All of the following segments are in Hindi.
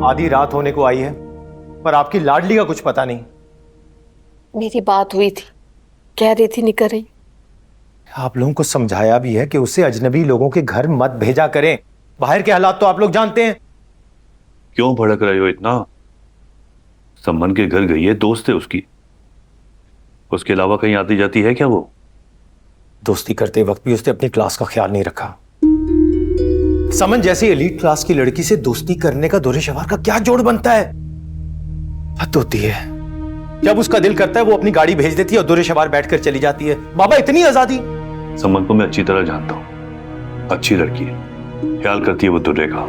आधी रात होने को आई है, पर आपकी लाडली का कुछ पता नहीं। मेरी बात हुई थी, कह रही थी निकल रही। आप लोगों को समझाया भी है कि उसे अजनबी लोगों के घर मत भेजा करें। बाहर के हालात तो आप लोग जानते हैं। क्यों भड़क रहे हो इतना? सम्मन के घर गई है, दोस्त है उसकी, उसके अलावा कहीं आती जाती है क्या वो? दोस्ती करते वक्त भी उसने अपनी क्लास का ख्याल नहीं रखा। समन जैसी एलीट क्लास की लड़की से दोस्ती करने का दोरे शवार का क्या जोड़ बनता है? हद होती है। जब उसका दिल करता है वो अपनी गाड़ी भेज देती है और दोरे शवार बैठकर चली जाती है। बाबा, इतनी आजादी। सम्मन को मैं अच्छी तरह जानता हूं, अच्छी लड़की है, ख्याल करती है वो दुर्रे का।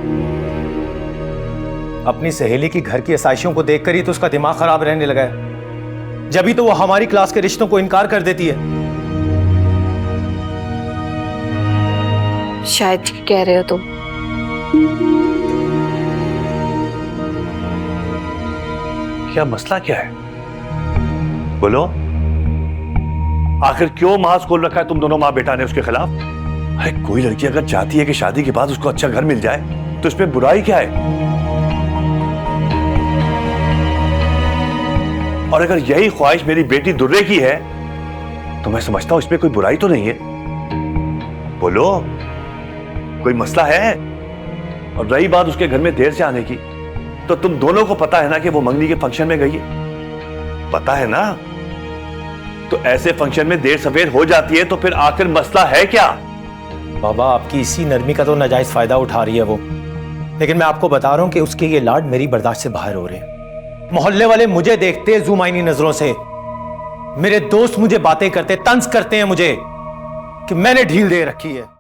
अपनी सहेली की घर की आसाइशों को देखकर ही तो उसका दिमाग खराब रहने लगा है। जब तो वो हमारी क्लास के रिश्तों को इनकार कर देती है। शायद ठीक कह रहे हो तुम। क्या मसला क्या है? बोलो, आखिर क्यों मास खोल रखा है तुम दोनों मां बेटा ने उसके खिलाफ? अरे कोई लड़की अगर चाहती है कि शादी के बाद उसको अच्छा घर मिल जाए तो इसमें बुराई क्या है? और अगर यही ख्वाहिश मेरी बेटी दुर्रे की है तो मैं समझता हूं इसमें कोई बुराई तो नहीं है। बोलो, कोई मसला है? और रही बात उसके घर में देर से आने की, तो तुम दोनों को पता है ना कि वो मंगनी के फंक्शन में गई है, पता है ना? तो ऐसे फंक्शन में देर सवेर हो जाती है तो फिर आखिर मसला है क्या? बाबा, आपकी इसी नरमी का तो नाजायज फायदा उठा रही है वो। लेकिन मैं आपको बता रहा हूं कि उसके ये लाड मेरी बर्दाश्त से बाहर हो रहे हैं। मोहल्ले वाले मुझे देखते जुमाइनी नजरों से, मेरे दोस्त मुझे बातें करते, तंज करते हैं मुझे कि मैंने ढील दे रखी है।